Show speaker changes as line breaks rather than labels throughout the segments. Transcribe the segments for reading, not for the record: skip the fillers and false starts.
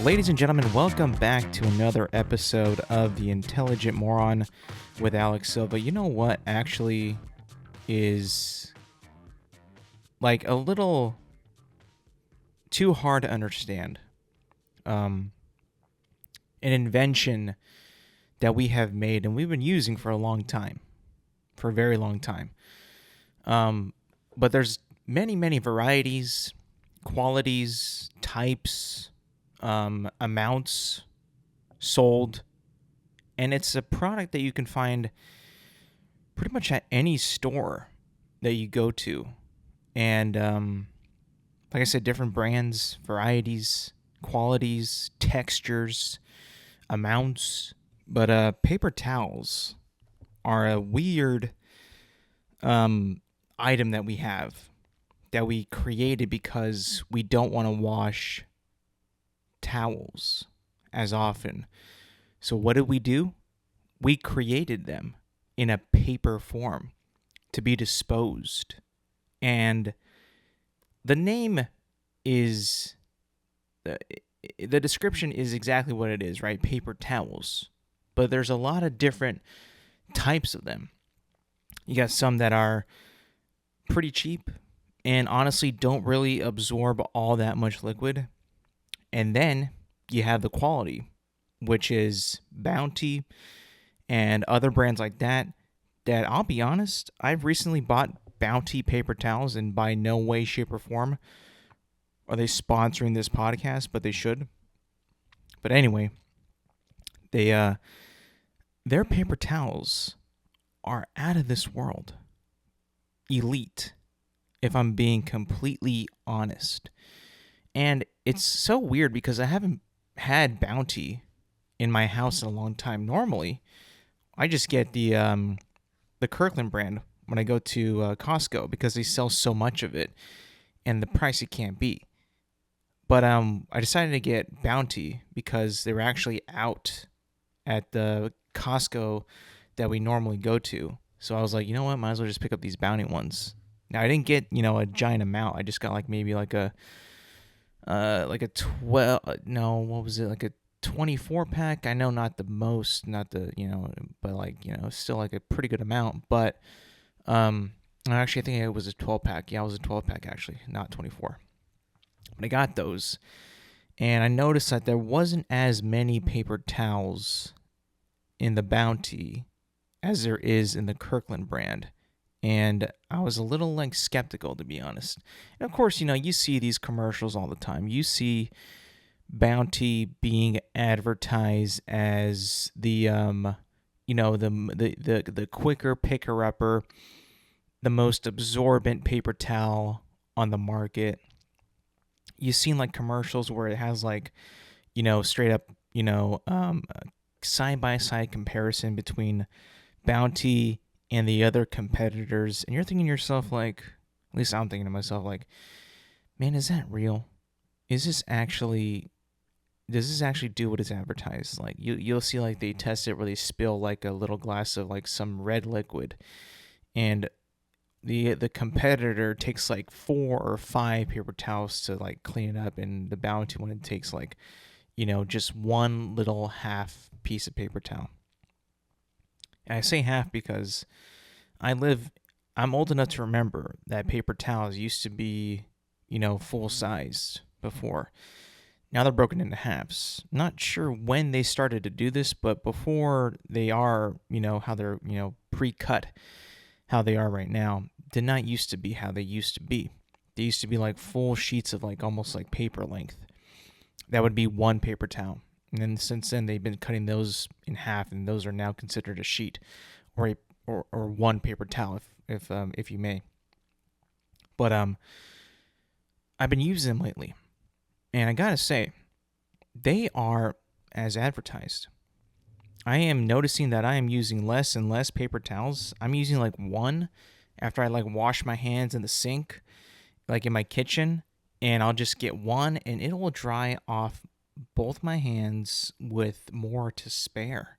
Ladies and gentlemen, welcome back to another episode of The Intelligent Moron with Alex Silva. You know what actually is like a little too hard to understand? An invention that we have made and we've been using for a long time, for a very long time. But there's many varieties, qualities, types, amounts sold, and it's a product that you can find pretty much at any store that you go to. And like I said, different brands, varieties, qualities, textures, amounts. But paper towels are a weird item that we have, that we created because we don't want to wash towels as often. So what did we do? We created them in a paper form to be disposed. And the name is, the description is exactly what it is, right? Paper towels. But there's a lot of different types of them. You got some that are pretty cheap and honestly don't really absorb all that much liquid. And then you have the quality, which is Bounty and other brands like that I'll be honest, I've recently bought Bounty paper towels, and by no way, shape, or form are they sponsoring this podcast, but they should. But anyway, their paper towels are out of this world. Elite, if I'm being completely honest. And it's so weird because I haven't had Bounty in my house in a long time. Normally, I just get the Kirkland brand when I go to Costco because they sell so much of it and the price it can't beat. But I decided to get Bounty because they were actually out at the Costco that we normally go to. So I was like, you know what, might as well just pick up these Bounty ones. Now I didn't get, a giant amount. I just got like maybe like a 24 pack. I know not the most, not the, but still like a pretty good amount. But actually I think it was a 12 pack. Yeah, it was a 12 pack actually, not 24. But I got those, and I noticed that there wasn't as many paper towels in the Bounty as there is in the Kirkland brand. And I was a little skeptical, to be honest. And of course, you see these commercials all the time. You see Bounty being advertised as the the quicker picker upper, the most absorbent paper towel on the market. You've seen commercials where it has straight up side by side comparison between Bounty and the other competitors, and you're thinking to yourself, at least I'm thinking to myself, man, is that real? Does this actually do what it's advertised? You'll see they test it where they spill a little glass of some red liquid, and the competitor takes 4 or 5 paper towels to clean it up, and the Bounty one, it takes just one little half piece of paper towel. And I say half because I'm old enough to remember that paper towels used to be, full sized before. Now they're broken into halves. Not sure when they started to do this, but before they are, how they're, pre-cut, how they are right now, did not used to be how they used to be. They used to be full sheets of almost paper length. That would be one paper towel. And then since then, they've been cutting those in half, and those are now considered a sheet or one paper towel, if you may. But I've been using them lately, and I gotta say, they are as advertised. I am noticing that I am using less and less paper towels. I'm using one after I wash my hands in the sink, in my kitchen, and I'll just get one, and it will dry off both my hands with more to spare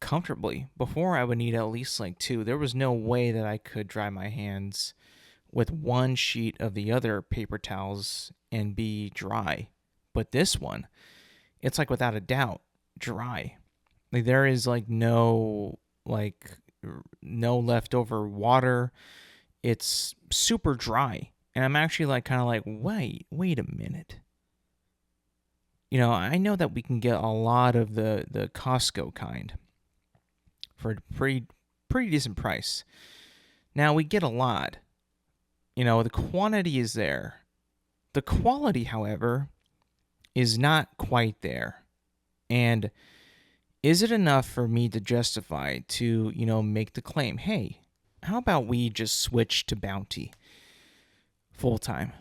comfortably. Before, I would need at least 2. There was no way that I could dry my hands with one sheet of the other paper towels and be dry. But this one, it's like without a doubt dry. Like there is like no leftover water. It's super dry. And I'm actually like kind of like, wait a minute. I know that we can get a lot of the Costco kind for a pretty decent price. Now we get a lot. The quantity is there. The quality, however, is not quite there. And is it enough for me to justify to, make the claim, hey, how about we just switch to Bounty full time?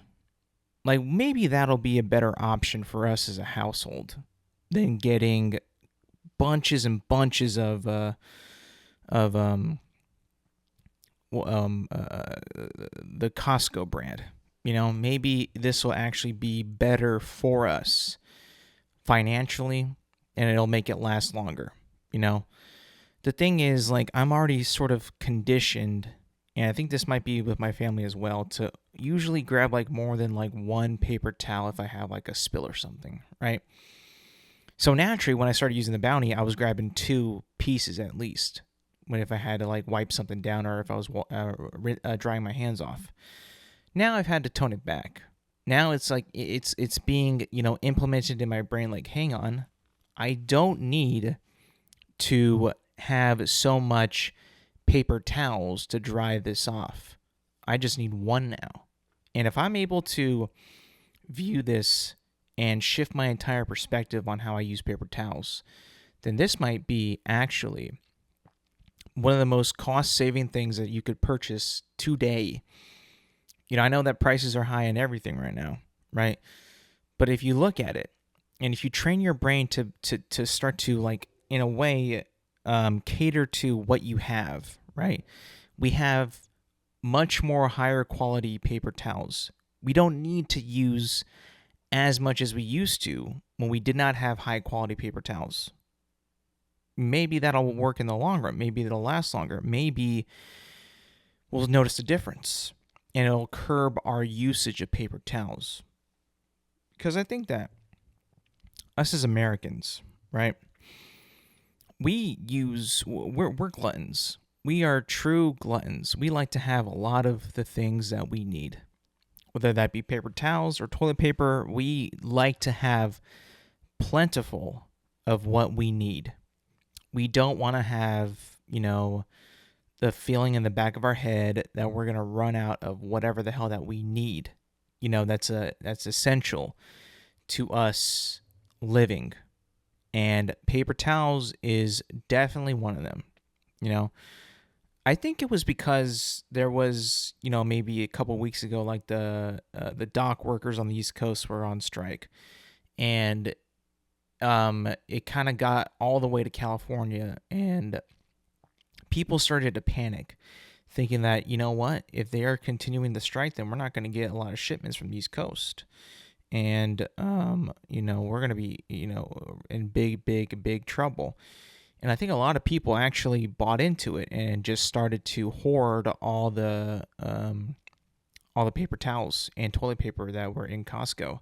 Like maybe that'll be a better option for us as a household than getting bunches and bunches of the Costco brand. Maybe this will actually be better for us financially, and it'll make it last longer. The thing is, like, I'm already sort of conditioned, and I think this might be with my family as well, to usually grab like more than like one paper towel if I have like a spill or something, right? So naturally, when I started using the Bounty, I was grabbing 2 pieces at least. If I had to like wipe something down or if I was drying my hands off. Now I've had to tone it back. Now it's like it's being implemented in my brain. Like, hang on, I don't need to have so much paper towels to dry this off. I just need one now. And if I'm able to view this and shift my entire perspective on how I use paper towels, then this might be actually one of the most cost-saving things that you could purchase today. I know that prices are high in everything right now, right? But if you look at it, and if you train your brain to start to, like, in a way, cater to what you have, right? We have much more higher quality paper towels. We don't need to use as much as we used to when we did not have high quality paper towels. Maybe that'll work in the long run. Maybe it'll last longer. Maybe we'll notice a difference and it'll curb our usage of paper towels. Because I think that us as Americans, right? We're gluttons. We are true gluttons. We like to have a lot of the things that we need. Whether that be paper towels or toilet paper, we like to have plentiful of what we need. We don't want to have, the feeling in the back of our head that we're going to run out of whatever the hell that we need. That's essential to us living. And paper towels is definitely one of them. I think it was because there was, maybe a couple weeks ago, like the dock workers on the East Coast were on strike, and it kind of got all the way to California, and people started to panic, thinking that, what, if they are continuing the strike, then we're not going to get a lot of shipments from the East Coast, and we're going to be, in big trouble. And I think a lot of people actually bought into it and just started to hoard all the paper towels and toilet paper that were in Costco.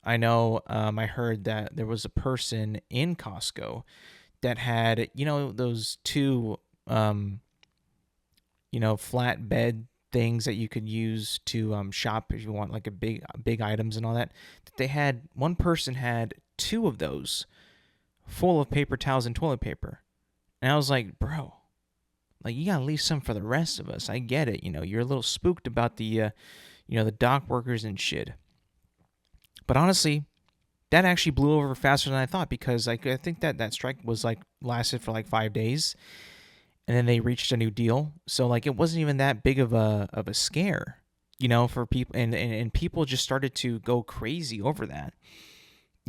I know I heard that there was a person in Costco that had, those 2, flat bed things that you could use to shop if you want like a big items and all that. One person had 2 of those full of paper towels and toilet paper. And I was like, bro, like, you gotta leave some for the rest of us. I get it. You're a little spooked about the dock workers and shit. But honestly, that actually blew over faster than I thought, because I think that strike was lasted for 5 days, and then they reached a new deal. So it wasn't even that big of a scare, for people, and people just started to go crazy over that,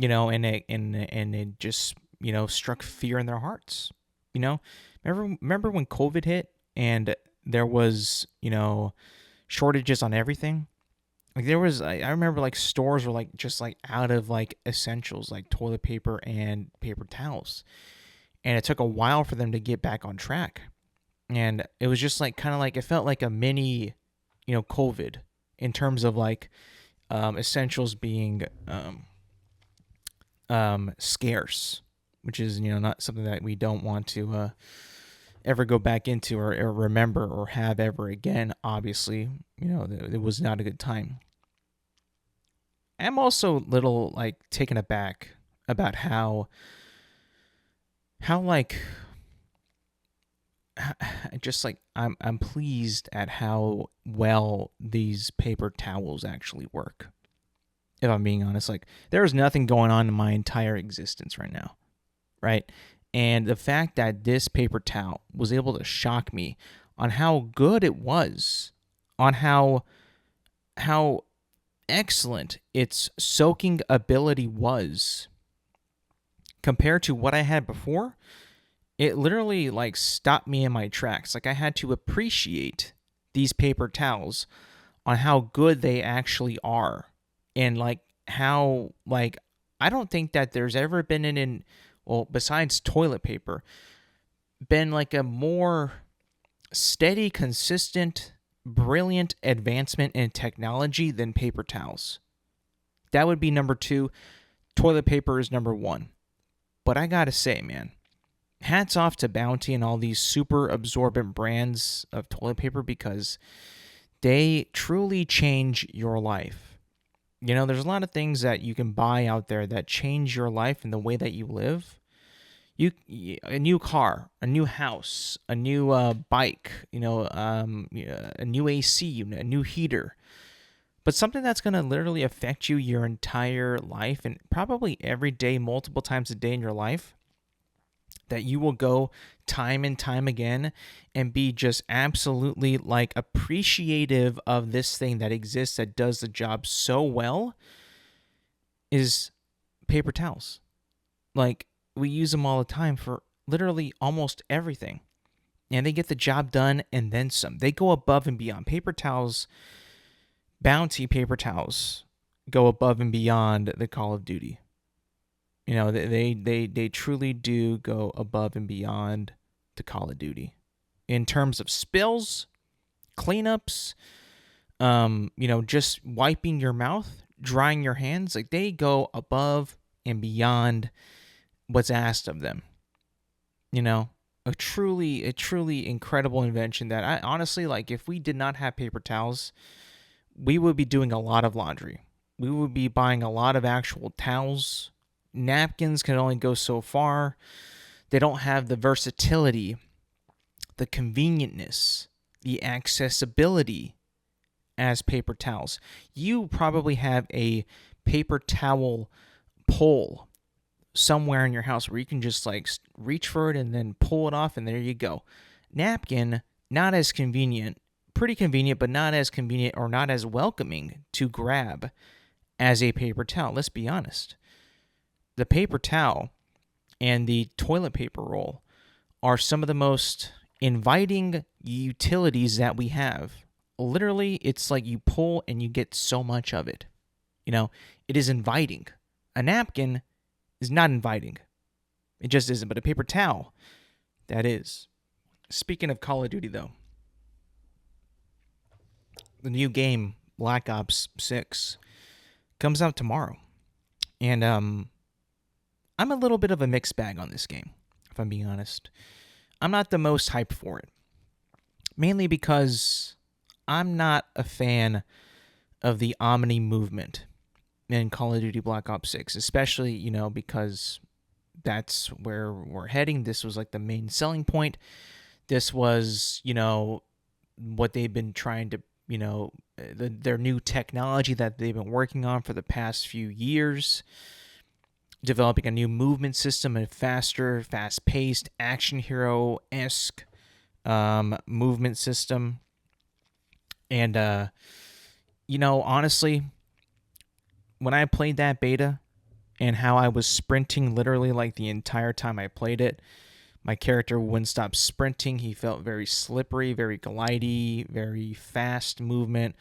and it just struck fear in their hearts. Remember when COVID hit and there was shortages on everything. I remember stores were just out of essentials like toilet paper and paper towels, and it took a while for them to get back on track. And it was just it felt like a mini, COVID in terms of essentials being scarce, which is, not something that we don't want to ever go back into or remember or have ever again. Obviously, it was not a good time. I'm also a little like taken aback about how like just like I'm pleased at how well these paper towels actually work. If I'm being honest, like there is nothing going on in my entire existence right now, right? And the fact that this paper towel was able to shock me on how good it was, on how excellent its soaking ability was compared to what I had before, it literally like stopped me in my tracks. Like I had to appreciate these paper towels on how good they actually are. And like how like I don't think that there's ever been besides toilet paper, been like a more steady, consistent, brilliant advancement in technology than paper towels. That would be number 2. Toilet paper is number 1. But I gotta say, man, hats off to Bounty and all these super absorbent brands of toilet paper because they truly change your life. There's a lot of things that you can buy out there that change your life and the way that you live. A new car, a new house, a new bike, a new AC unit, a new heater. But something that's going to literally affect you your entire life and probably every day, multiple times a day in your life, that you will go time and time again and be just absolutely like appreciative of this thing that exists that does the job so well, is paper towels. Like we use them all the time for literally almost everything. And they get the job done and then some. They go above and beyond. Paper towels, Bounty paper towels go above and beyond the Call of Duty. They truly do go above and beyond the Call of Duty in terms of spills, cleanups, just wiping your mouth, drying your hands. Like they go above and beyond what's asked of them. A truly incredible invention that I honestly, like, if we did not have paper towels, we would be doing a lot of laundry. We would be buying a lot of actual towels. Napkins can only go so far. They don't have the versatility, the convenientness, the accessibility as paper towels. You probably have a paper towel pole somewhere in your house where you can just like reach for it and then pull it off, and there you go. Napkin, not as convenient. Pretty convenient, but not as convenient or not as welcoming to grab as a paper towel. Let's be honest. The paper towel and the toilet paper roll are some of the most inviting utilities that we have. Literally, it's like you pull and you get so much of it. It is inviting. A napkin is not inviting. It just isn't. But a paper towel, that is. Speaking of Call of Duty, though, the new game, Black Ops 6, comes out tomorrow. And I'm a little bit of a mixed bag on this game, if I'm being honest. I'm not the most hyped for it. Mainly because I'm not a fan of the Omni movement in Call of Duty Black Ops 6, especially, because that's where we're heading. This was like the main selling point. This was, what they've been trying to, their new technology that they've been working on for the past few years, developing a new movement system, a faster, fast-paced, action hero-esque movement system. And, honestly, when I played that beta and how I was sprinting literally like the entire time I played it, my character wouldn't stop sprinting. He felt very slippery, very glidey, very fast movement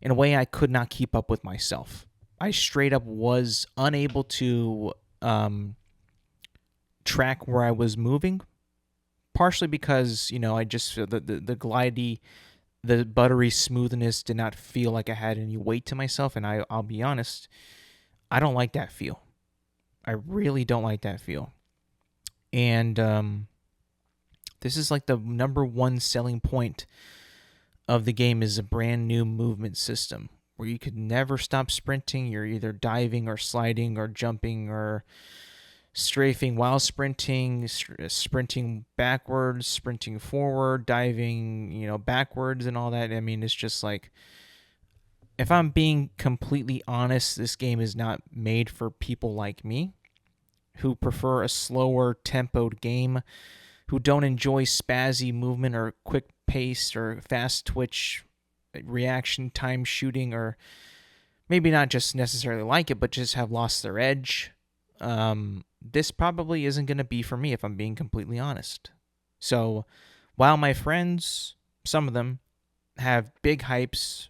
in a way I could not keep up with myself. I straight up was unable to track where I was moving, partially because, I just feel the glidey, the buttery smoothness did not feel like I had any weight to myself, and I'll be honest, I don't like that feel. I really don't like that feel. And this is like the number one selling point of the game is a brand new movement system where you could never stop sprinting. You're either diving or sliding or jumping or strafing while sprinting, sprinting backwards, sprinting forward, diving, backwards and all that. I mean, it's just like, if I'm being completely honest, this game is not made for people like me who prefer a slower tempoed game, who don't enjoy spazzy movement or quick pace or fast twitch reaction time shooting, or maybe not just necessarily like it, but just have lost their edge. This probably isn't going to be for me if I'm being completely honest. So while my friends, some of them, have big hypes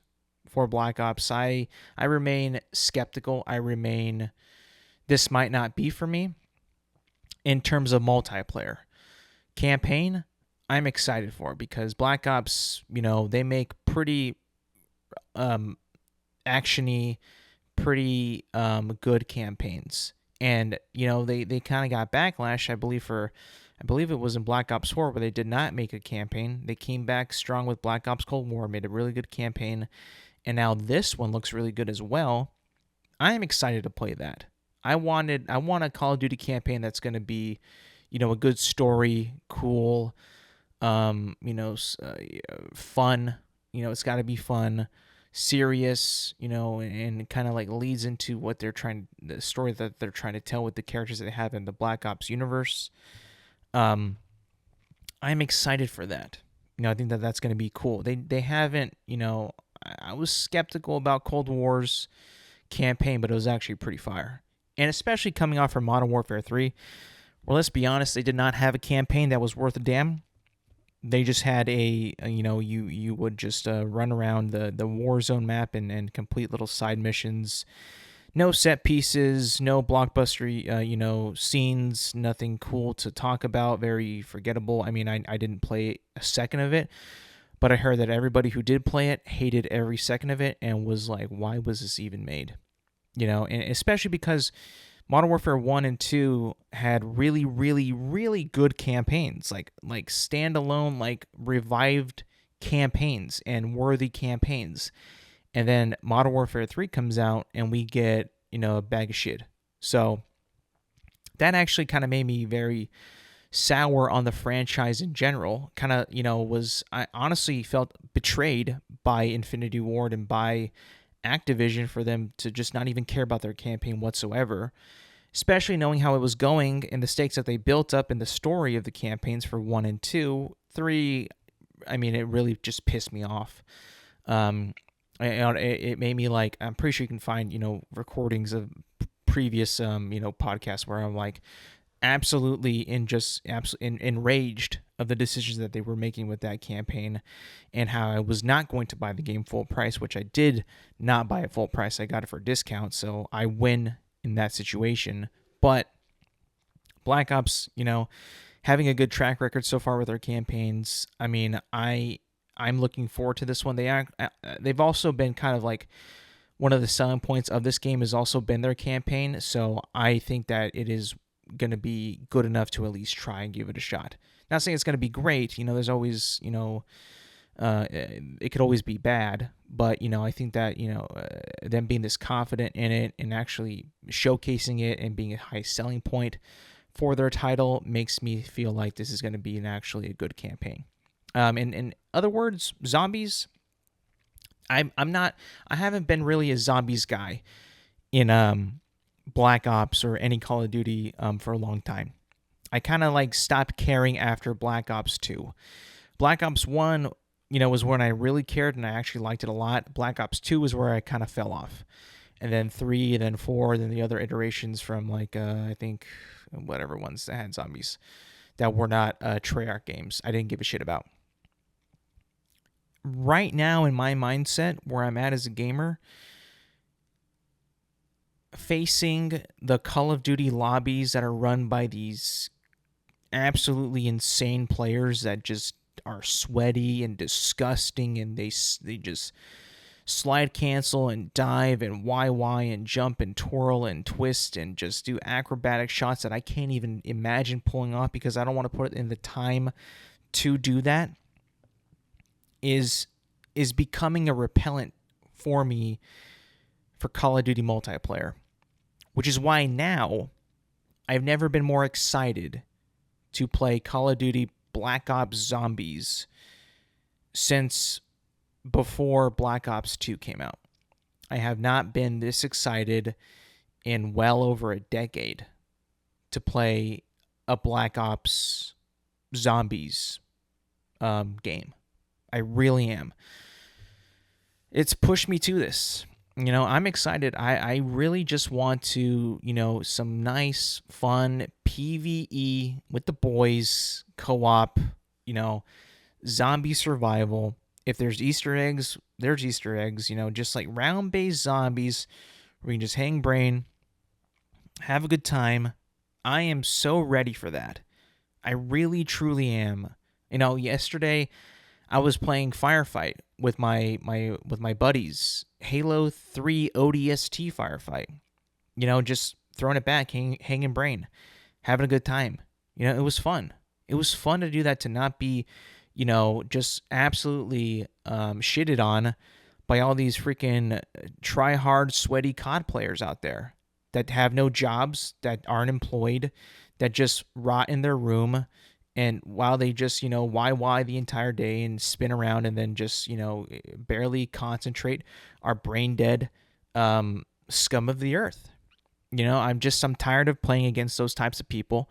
for Black Ops, I remain skeptical. This might not be for me in terms of multiplayer. Campaign, I'm excited for because Black Ops, they make pretty actiony, pretty good campaigns. And, they kind of got backlash, I believe it was in Black Ops 4 where they did not make a campaign. They came back strong with Black Ops Cold War, made a really good campaign, and now this one looks really good as well. I am excited to play that. I want a Call of Duty campaign that's going to be, a good story, cool, fun. It's got to be fun, serious, and kind of like leads into what the story that they're trying to tell with the characters that they have in the Black Ops universe. I'm excited for that. I think that that's going to be cool. They haven't, I was skeptical about Cold War's campaign, but it was actually pretty fire. And especially coming off from Modern Warfare 3, well, let's be honest, they did not have a campaign that was worth a damn. They just had you would just run around the Warzone map and complete little side missions. No set pieces, no blockbuster, scenes, nothing cool to talk about, very forgettable. I mean, I didn't play a second of it, but I heard that everybody who did play it hated every second of it and was like, why was this even made? And especially because Modern Warfare 1 and 2 had really, really, really good campaigns, like standalone, like revived campaigns and worthy campaigns. And then Modern Warfare 3 comes out and we get, a bag of shit. So that actually kind of made me very sour on the franchise in general. Kind of, I honestly felt betrayed by Infinity Ward and by Activision for them to just not even care about their campaign whatsoever, especially knowing how it was going and the stakes that they built up in the story of the campaigns for 1 and 2. 3, I mean, it really just pissed me off. It made me like, I'm pretty sure you can find, recordings of previous, podcasts where I'm like absolutely enraged of the decisions that they were making with that campaign and how I was not going to buy the game full price, which I did not buy at full price. I got it for a discount, so I win in that situation. But Black Ops, having a good track record so far with their campaigns, I mean, I'm looking forward to this one. They've also been kind of like one of the selling points of this game has also been their campaign, so I think that it is going to be good enough to at least try and give it a shot. Not saying it's going to be great, there's always, it could always be bad, but, I think that, them being this confident in it and actually showcasing it and being a high selling point for their title makes me feel like this is going to be actually a good campaign. In other words, zombies, I haven't been really a zombies guy in Black Ops or any Call of Duty for a long time. I kind of like stopped caring after Black Ops 2. Black Ops 1, was when I really cared and I actually liked it a lot. Black Ops 2 was where I kind of fell off. And then 3, then 4, then the other iterations from like, I think, whatever ones that had zombies that were not Treyarch games, I didn't give a shit about. Right now in my mindset, where I'm at as a gamer, facing the Call of Duty lobbies that are run by these absolutely insane players that just are sweaty and disgusting, and they just slide cancel and dive and YY and jump and twirl and twist and just do acrobatic shots that I can't even imagine pulling off because I don't want to put in the time to do that, is becoming a repellent for me for Call of Duty multiplayer, which is why now I've never been more excited to play Call of Duty Black Ops Zombies since before Black Ops 2 came out. I have not been this excited in well over a decade to play a Black Ops Zombies game. I really am. It's pushed me to this. I'm excited. I really just want to, some nice, fun PvE with the boys, co-op, zombie survival. If there's Easter eggs, there's Easter eggs, just like round-based zombies where you can just hang brain, have a good time. I am so ready for that. I really, truly am. Yesterday I was playing Firefight with my buddies. Halo 3 ODST Firefight. Just throwing it back, hanging brain, having a good time. It was fun. It was fun to do that, to not be, just absolutely shitted on by all these freaking try-hard, sweaty COD players out there that have no jobs, that aren't employed, that just rot in their room, and while they just, YY the entire day and spin around and then just, barely concentrate, are brain dead scum of the earth. I'm tired of playing against those types of people.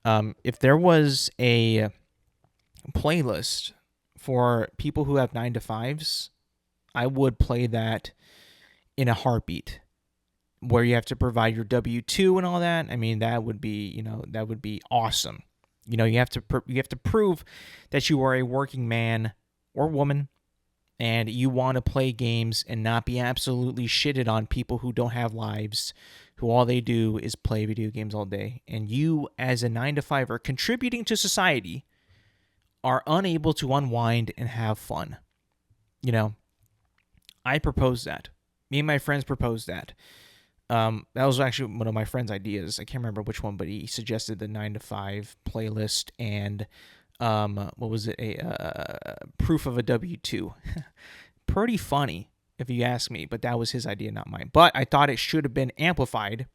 If there was a playlist for people who have 9-to-5s, I would play that in a heartbeat, where you have to provide your W-2 and all that. I mean, that would be, that would be awesome. You have to prove that you are a working man or woman, and you want to play games and not be absolutely shitted on people who don't have lives, who all they do is play video games all day. And you, as a 9-to-5er contributing to society, are unable to unwind and have fun. I proposed that. Me and my friends proposed that. That was actually one of my friend's ideas. I can't remember which one, but he suggested the 9-to-5 playlist and what was it? A proof of a W-2. Pretty funny, if you ask me, but that was his idea, not mine. But I thought it should have been amplified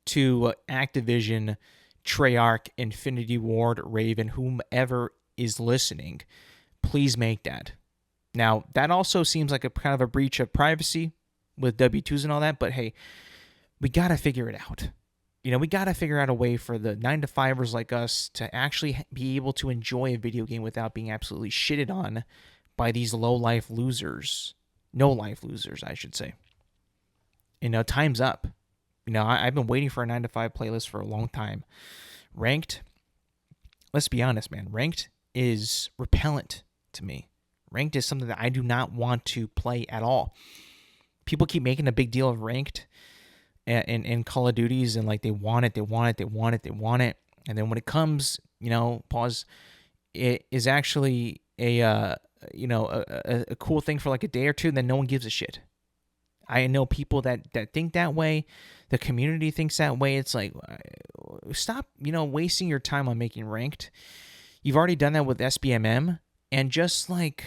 to Activision, Treyarch, Infinity Ward, Raven, whomever is listening. Please make that. Now, that also seems like a kind of a breach of privacy with W-2s and all that, but hey, we got to figure it out. We got to figure out a way for the 9-to-5ers like us to actually be able to enjoy a video game without being absolutely shitted on by these low-life losers. No-life losers, I should say. Time's up. I've been waiting for a 9-to-5 playlist for a long time. Ranked, let's be honest, man. Ranked is repellent to me. Ranked is something that I do not want to play at all. People keep making a big deal of ranked in Call of Duties, and like they want it. And then when it comes, pause, it is actually a cool thing for like a day or two, and then no one gives a shit. I know people that think that way. The community thinks that way. It's like, stop, wasting your time on making ranked. You've already done that with SBMM, and just like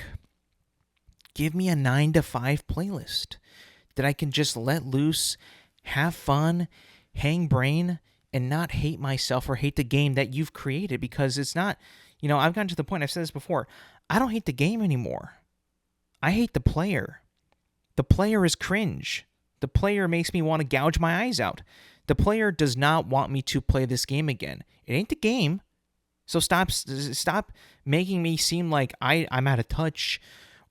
give me a 9-to-5 playlist that I can just let loose, have fun, hang brain, and not hate myself or hate the game that you've created, because it's not, I've gotten to the point, I've said this before, I don't hate the game anymore. I hate the player. The player is cringe. The player makes me want to gouge my eyes out. The player does not want me to play this game again. It ain't the game. So stop making me seem like I'm out of touch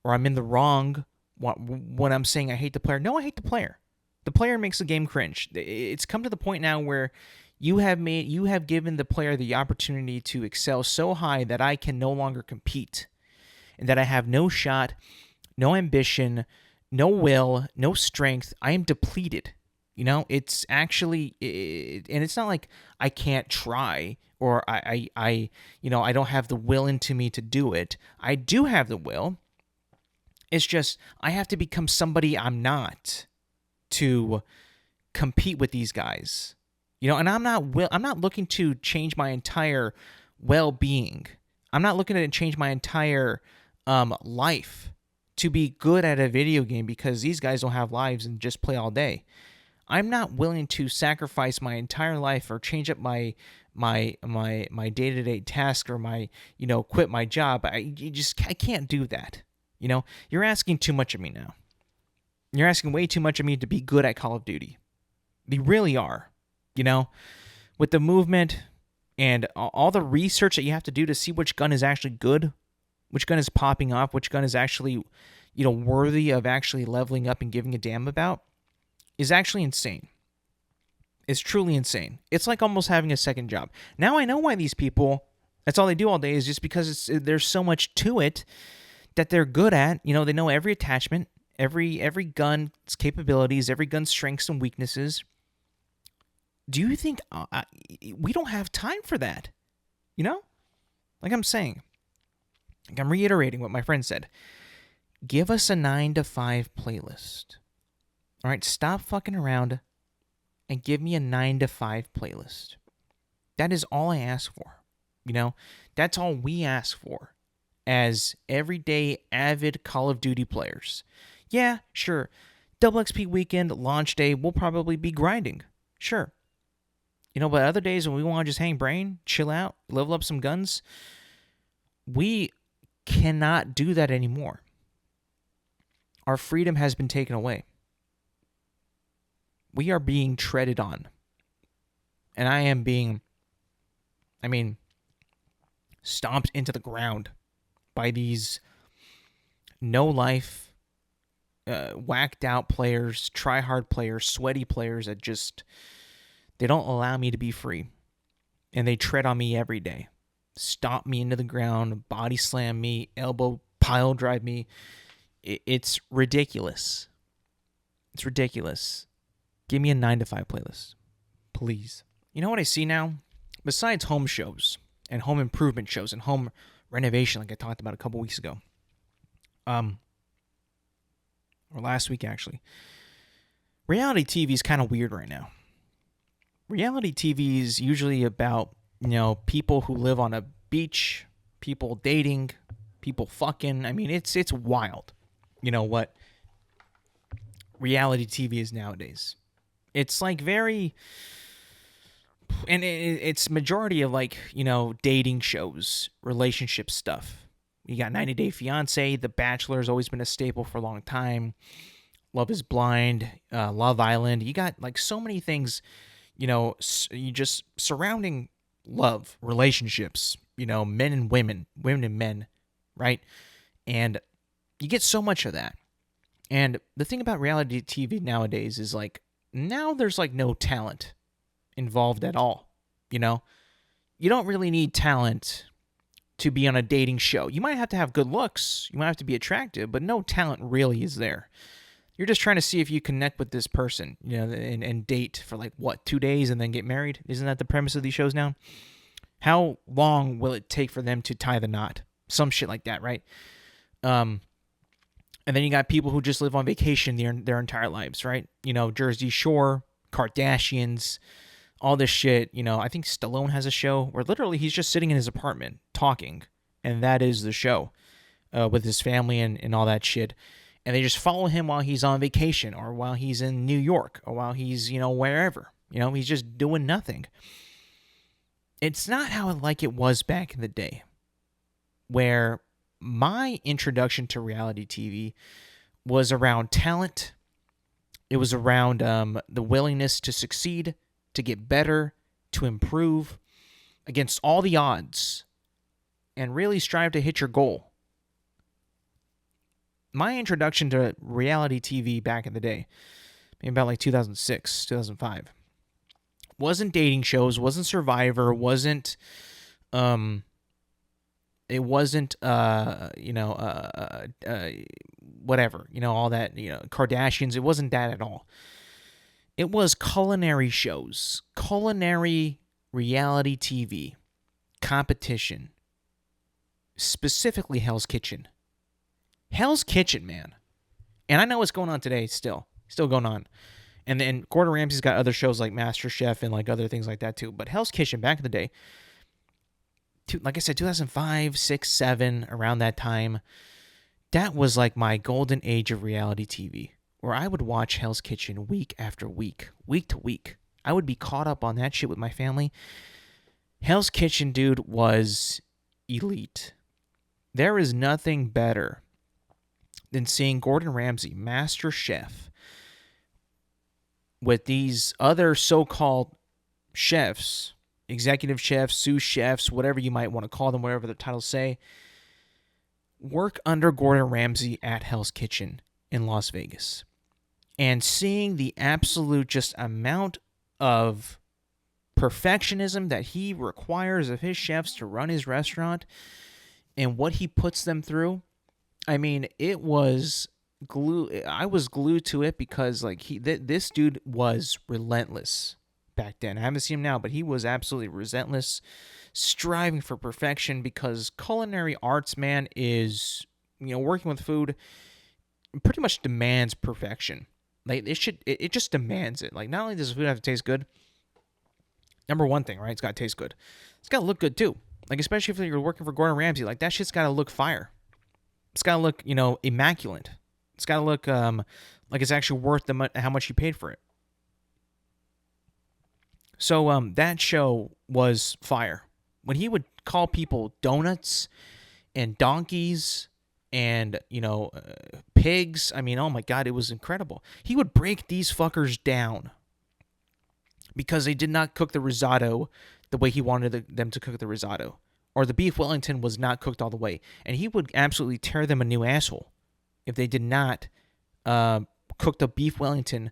or I'm in the wrong when I'm saying I hate the player. No, I hate the player. The player makes the game cringe. It's come to the point now where you have given the player the opportunity to excel so high that I can no longer compete, and that I have no shot, no ambition, no will, no strength. I am depleted. It's actually, and it's not like I can't try or I don't have the will into me to do it. I do have the will. It's just I have to become somebody I'm not to compete with these guys. And I'm not looking to change my entire well-being. I'm not looking to change my entire life to be good at a video game because these guys don't have lives and just play all day. I'm not willing to sacrifice my entire life or change up my day-to-day task or quit my job. I can't do that. You're asking too much of me now. You're asking way too much of me to be good at Call of Duty. They really are. With the movement and all the research that you have to do to see which gun is actually good, which gun is popping off, which gun is actually, worthy of actually leveling up and giving a damn about, is actually insane. It's truly insane. It's like almost having a second job. Now I know why these people, that's all they do all day, is just because there's so much to it that they're good at. They know every attachment, every gun's capabilities, every gun's strengths and weaknesses. Do you think we don't have time for that? Like I'm saying, like I'm reiterating what my friend said. Give us a 9 to 5 playlist. All right, stop fucking around and give me a 9 to 5 playlist. That is all I ask for. That's all we ask for as everyday avid Call of Duty players. Yeah, sure. Double XP weekend, launch day, we'll probably be grinding. Sure. But other days when we want to just hang brain, chill out, level up some guns, we cannot do that anymore. Our freedom has been taken away. We are being treaded on. And I am being, stomped into the ground by these no-life, whacked-out players, try-hard players, sweaty players that just, they don't allow me to be free. And they tread on me every day. Stomp me into the ground, body slam me, elbow pile drive me. It's ridiculous. It's ridiculous. Give me a 9 to 5 playlist. Please. You know what I see now? Besides home shows and home improvement shows and home renovation like I talked about a couple weeks ago. Or last week actually. Reality TV is kind of weird right now. Reality TV is usually about, people who live on a beach, people dating, people fucking. It's wild. What reality TV is nowadays. It's like very, and it's majority of dating shows, relationship stuff. You got 90 Day Fiancé, The Bachelor has always been a staple for a long time. Love is Blind, Love Island. You got so many things, you just surrounding love, relationships, men and women, women and men, right? And you get so much of that. And the thing about reality TV nowadays is now there's no talent involved at all. You don't really need talent to be on a dating show. You might have to have good looks, you might have to be attractive, but no talent really is there. You're just trying to see if you connect with this person, and date for 2 days and then get married. Isn't that the premise of these shows now? How long will it take for them to tie the knot? Some shit like that, right? And then you got people who just live on vacation their entire lives, right? Jersey Shore, Kardashians, all this shit. I think Stallone has a show where literally he's just sitting in his apartment talking, and that is the show with his family and all that shit. And they just follow him while he's on vacation or while he's in New York or while he's, wherever. He's just doing nothing. It's not how it was back in the day, where my introduction to reality TV was around talent. It was around the willingness to succeed, to get better, to improve against all the odds, and really strive to hit your goal. My introduction to reality TV back in the day, maybe about 2006, 2005, wasn't dating shows, wasn't Survivor, wasn't it wasn't whatever, all that, Kardashians. It wasn't that at all. It was culinary shows, culinary reality TV, competition, specifically Hell's Kitchen. Hell's Kitchen, man. And I know what's going on today still going on. And then Gordon Ramsay's got other shows like MasterChef and like other things like that too. But Hell's Kitchen back in the day, like I said, 2005, 6, 7, around that time, that was like my golden age of reality TV, where I would watch Hell's Kitchen week after week, week to week. I would be caught up on that shit with my family. Hell's Kitchen, dude, was elite. There is nothing better than seeing Gordon Ramsay, master chef, with these other so-called chefs, executive chefs, sous chefs, whatever you might want to call them, whatever the titles say, work under Gordon Ramsay at Hell's Kitchen in Las Vegas. And seeing the absolute just amount of perfectionism that he requires of his chefs to run his restaurant and what he puts them through, I mean, it was glue. I was glued to it because like this dude was relentless back then. I haven't seen him now, but he was absolutely relentless, striving for perfection, because culinary arts, man, is, working with food pretty much demands perfection. Like it just demands it. Like, not only does the food have to taste good, number one thing, right? It's got to taste good. It's got to look good too. Like, especially if you're working for Gordon Ramsay, like that shit's got to look fire. It's got to look, immaculate. It's got to look like it's actually worth how much you paid for it. So that show was fire. When he would call people donuts and donkeys and, pigs, I mean, oh my God, it was incredible. He would break these fuckers down because they did not cook the risotto the way he wanted them to cook the risotto. Or the beef Wellington was not cooked all the way. And he would absolutely tear them a new asshole if they did not cook the beef Wellington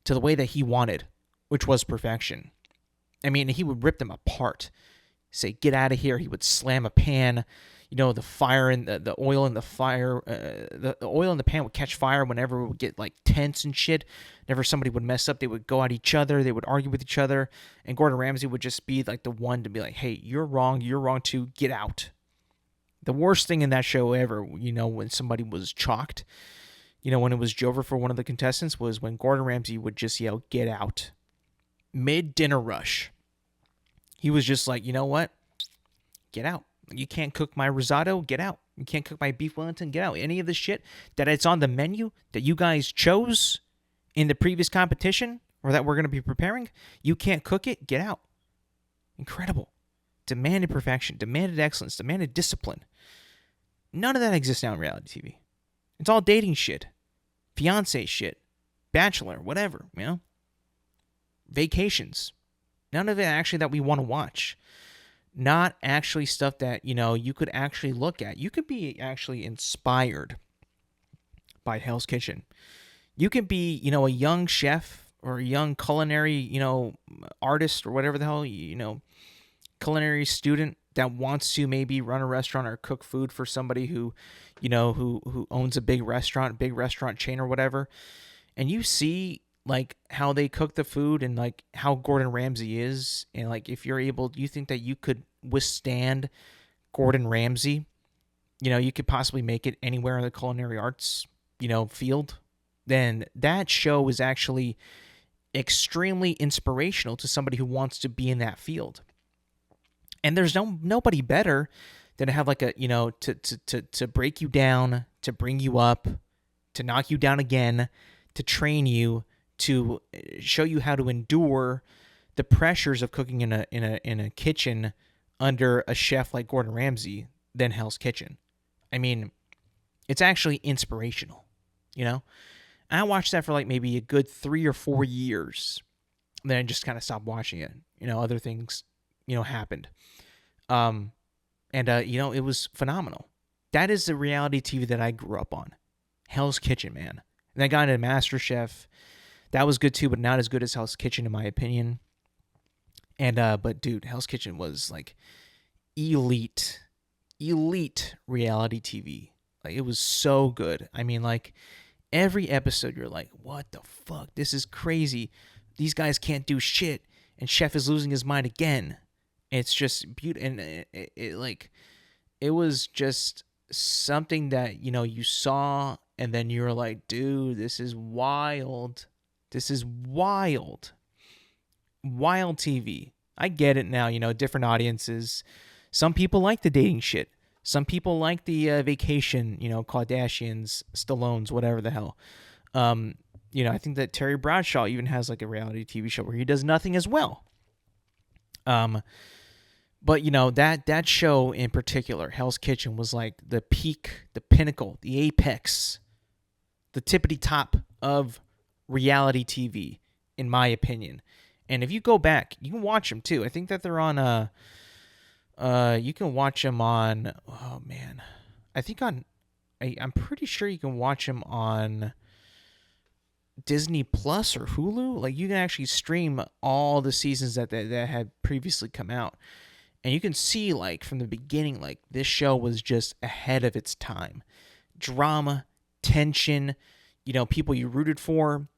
to the way that he wanted, which was perfection. I mean, he would rip them apart. Say, get out of here. He would slam a pan. The fire and the oil in the fire, the oil in the pan would catch fire whenever it would get like tense and shit. Whenever somebody would mess up, they would go at each other. They would argue with each other. And Gordon Ramsay would just be like the one to be like, hey, you're wrong too. Get out. The worst thing in that show ever, when somebody was chalked, when it was Jover for one of the contestants, was when Gordon Ramsay would just yell, get out. Mid-dinner rush. He was just like, you know what? Get out. You can't cook my risotto, get out. You can't cook my beef Wellington, get out. Any of this shit that it's on the menu that you guys chose in the previous competition or that we're going to be preparing, you can't cook it, get out. Incredible. Demanded perfection, demanded excellence, demanded discipline. None of that exists now in reality TV. It's all dating shit, fiance shit, bachelor, whatever, Vacations. None of it actually that we want to watch. Not actually stuff that, you could actually look at. You could be actually inspired by Hell's Kitchen. You could be, a young chef or a young culinary, artist or whatever the hell, culinary student that wants to maybe run a restaurant or cook food for somebody who, who owns a big restaurant chain or whatever. And you see like how they cook the food and like how Gordon Ramsay is. And like, if you're able, you think that you could withstand Gordon Ramsay, you could possibly make it anywhere in the culinary arts, field, then that show is actually extremely inspirational to somebody who wants to be in that field. And there's nobody better than to have like a, to break you down, to bring you up, to knock you down again, to train you, to show you how to endure the pressures of cooking in a kitchen under a chef like Gordon Ramsay than Hell's Kitchen. I mean, it's actually inspirational, And I watched that for like maybe a good 3 or 4 years. Then I just kind of stopped watching it. Other things, happened. It was phenomenal. That is the reality TV that I grew up on. Hell's Kitchen, man. And I got into MasterChef. That was good too, but not as good as Hell's Kitchen in my opinion. And but dude, Hell's Kitchen was like elite reality TV. Like, it was so good. I mean, like, every episode you're like, what the fuck? This is crazy. These guys can't do shit, and Chef is losing his mind again. It's just beautiful, and it was just something that, you saw and then you were like, dude, this is wild. This is wild. Wild TV. I get it now, different audiences. Some people like the dating shit. Some people like the vacation, Kardashians, Stallones, whatever the hell. I think that Terry Bradshaw even has like a reality TV show where he does nothing as well. But that show in particular, Hell's Kitchen, was like the peak, the pinnacle, the apex, the tippity top of reality TV, in my opinion. And if you go back, you can watch them too. I think that they're on you can watch them on, oh man, I think I'm pretty sure you can watch them on Disney Plus or Hulu. Like, you can actually stream all the seasons that had previously come out. And you can see, like, from the beginning, like, this show was just ahead of its time. Drama, tension, people you rooted for.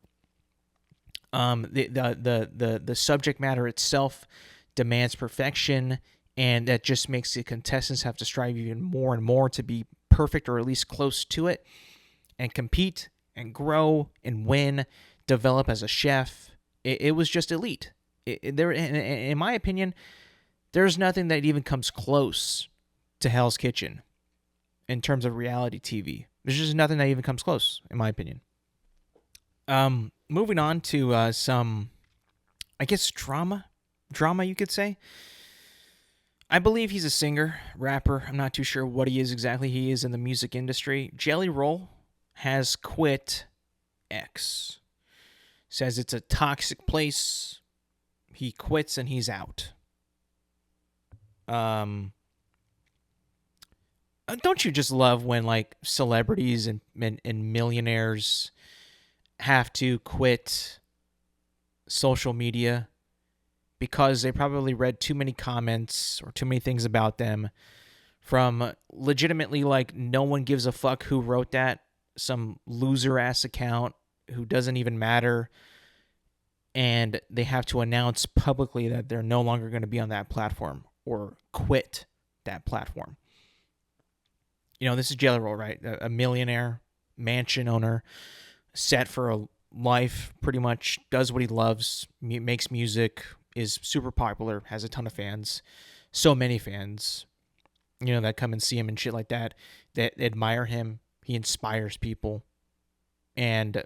The subject matter itself demands perfection, and that just makes the contestants have to strive even more and more to be perfect, or at least close to it, and compete and grow and win, develop as a chef. It was just elite. In my opinion, there's nothing that even comes close to Hell's Kitchen in terms of reality TV. There's just nothing that even comes close, in my opinion. Moving on to some, I guess, drama, you could say. I believe he's a singer, rapper. I'm not too sure what he is exactly. He is in the music industry. Jelly Roll has quit X. Says it's a toxic place. He quits and he's out. Don't you just love when, like, celebrities and millionaires have to quit social media because they probably read too many comments or too many things about them from legitimately, like, no one gives a fuck who wrote that, some loser ass account who doesn't even matter, and they have to announce publicly that they're no longer going to be on that platform or quit that platform. This is Jelly Roll, right? A millionaire, mansion owner, set for a life, pretty much does what he loves, makes music, is super popular, has a ton of fans, so many fans, that come and see him and shit like that admire him. He inspires people, and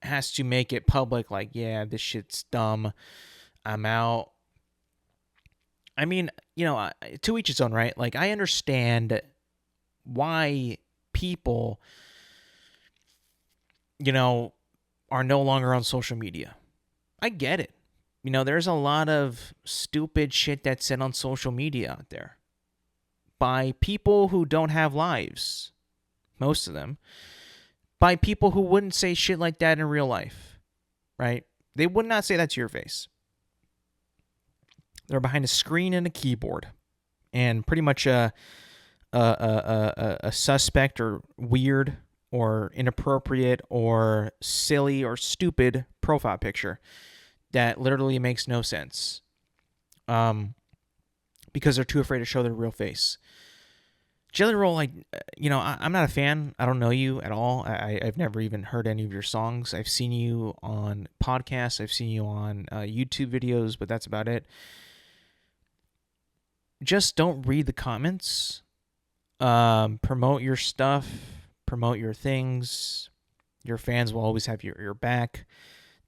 has to make it public, like, yeah, this shit's dumb, I'm out. I mean, to each his own, right? Like, I understand why people, are no longer on social media. I get it. There's a lot of stupid shit that's said on social media out there by people who don't have lives, most of them, by people who wouldn't say shit like that in real life, right? They would not say that to your face. They're behind a screen and a keyboard, and pretty much a suspect or weird or inappropriate or silly or stupid profile picture that literally makes no sense, because they're too afraid to show their real face. Jelly Roll, like, I'm not a fan. I don't know you at all. I've never even heard any of your songs. I've seen you on podcasts. I've seen you on YouTube videos, but that's about it. Just don't read the comments. Promote your stuff. Promote your things. Your fans will always have your back.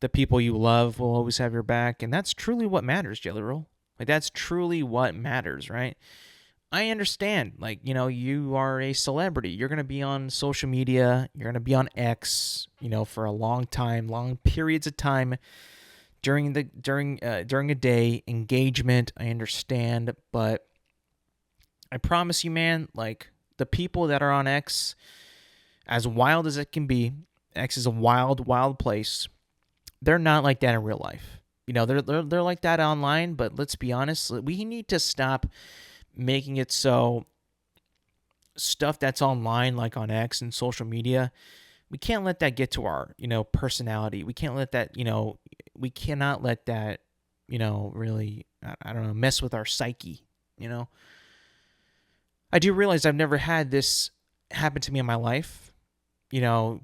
The people you love will always have your back. And that's truly what matters, Jelly Roll. Like, that's truly what matters, right? I understand, like, you are a celebrity. You're going to be on social media. You're going to be on X, for a long time, long periods of time during a day. Engagement, I understand, but I promise you, man, like, the people that are on X, as wild as it can be, X is a wild, wild place. They're not like that in real life. They're like that online, but let's be honest, we need to stop making it so stuff that's online, like on X and social media, we can't let that get to our, personality. We can't let that, we cannot let that, really, I don't know, mess with our psyche, I do realize I've never had this happen to me in my life.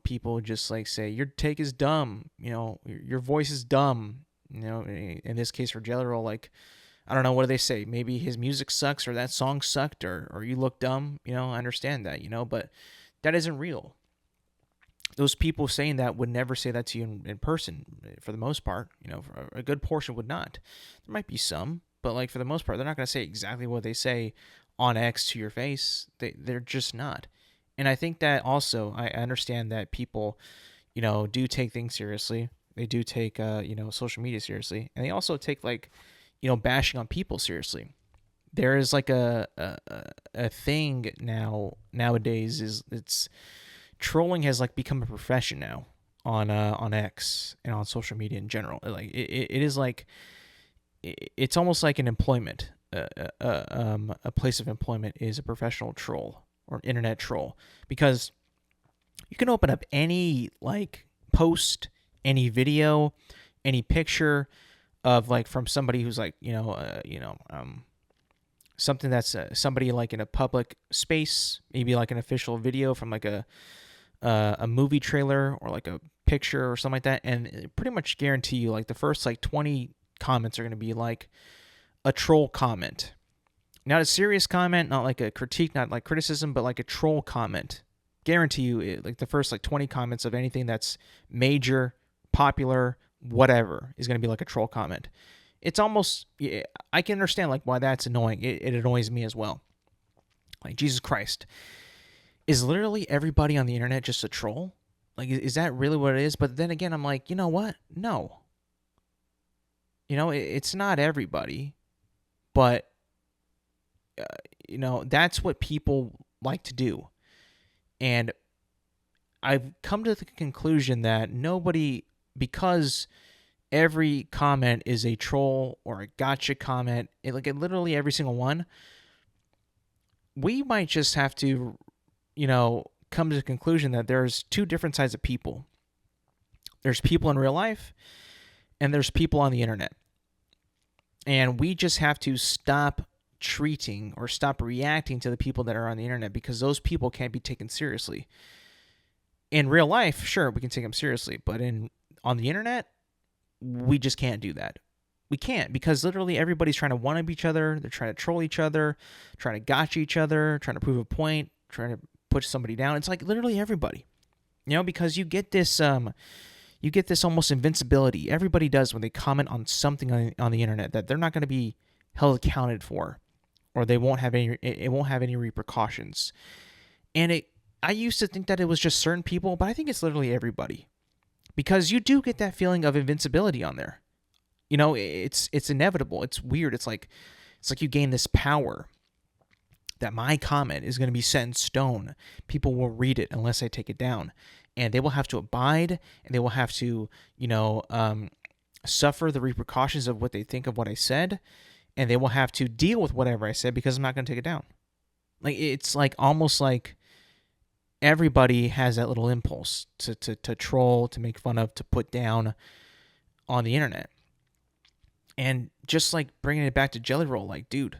People just like say your take is dumb. Your voice is dumb. In this case for Jelly Roll, like, I don't know, what do they say? Maybe his music sucks, or that song sucked, or you look dumb. I understand that. But that isn't real. Those people saying that would never say that to you in person, for the most part. For a good portion would not. There might be some, but like for the most part, they're not going to say exactly what they say on X to your face. They're just not. And I think that also, I understand that people, do take things seriously. They do take, social media seriously, and they also take like, bashing on people seriously. There is like a thing nowadays, is it's trolling has like become a profession now on X and on social media in general. Like it is like, it's almost like an employment. A place of employment is a professional troll or internet troll, because you can open up any like post, any video, any picture of like from somebody who's like something that's somebody like in a public space, maybe like an official video from like a movie trailer or like a picture or something like that, and pretty much guarantee you like the first like 20 comments are going to be like a troll comment. Not a serious comment, not like a critique, not like criticism, but like a troll comment. Guarantee you, like the first like 20 comments of anything that's major, popular, whatever, is going to be like a troll comment. It's almost, I can understand like why that's annoying. It annoys me as well. Like, Jesus Christ. Is literally everybody on the internet just a troll? Like, is that really what it is? But then again, I'm like, you know what? No. It's not everybody, but that's what people like to do. And I've come to the conclusion that because every comment is a troll or a gotcha comment, literally every single one, we might just have to, come to the conclusion that there's two different sides of people. There's people in real life, and there's people on the internet. And we just have to stop treating or stop reacting to the people that are on the internet, because those people can't be taken seriously. In real life, sure, we can take them seriously, but on the internet, we just can't do that. We can't, because literally everybody's trying to one-up each other. They're trying to troll each other, trying to gotcha each other, trying to prove a point, trying to push somebody down. It's like literally everybody, because you get this almost invincibility. Everybody does when they comment on something on the internet that they're not going to be held accounted for, or it won't have any repercussions. And I used to think that it was just certain people, but I think it's literally everybody, because you do get that feeling of invincibility on there. It's inevitable. It's weird. It's like you gain this power that my comment is going to be set in stone. People will read it unless I take it down, and they will have to abide, and they will have to, suffer the repercussions of what they think of what I said, and they will have to deal with whatever I said, because I'm not going to take it down. Like, it's like almost like everybody has that little impulse to troll, to make fun of, to put down on the internet. And just like bringing it back to Jelly Roll, like, dude,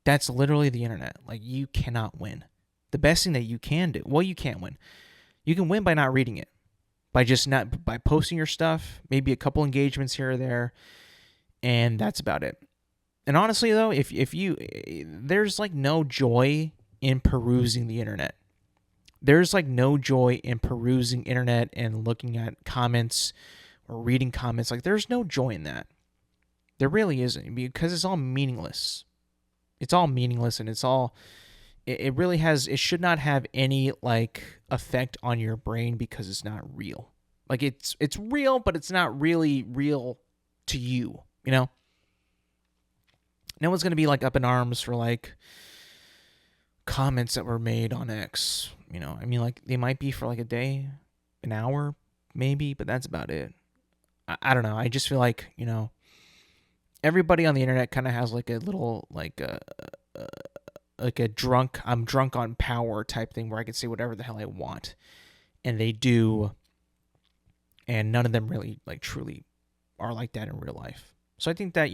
that's literally the internet. Like, you cannot win. The best thing that you can do, well, you can't win. You can win by not reading it, by posting your stuff, maybe a couple engagements here or there, and that's about it. And honestly, though, if you, there's like no joy in perusing the internet. There's like no joy in perusing internet and looking at comments or reading comments. Like, there's no joy in that. There really isn't, because it's all meaningless. It's all meaningless, and it really it should not have any like effect on your brain, because it's not real. Like, it's real, but it's not really real to you, No one's going to be like up in arms for like comments that were made on X, I mean, like, they might be for like a day, an hour, maybe, but that's about it. I don't know. I just feel like, everybody on the internet kind of has like a little, like a I'm drunk on power type thing, where I can say whatever the hell I want, and they do, and none of them really like truly are like that in real life. So I think that,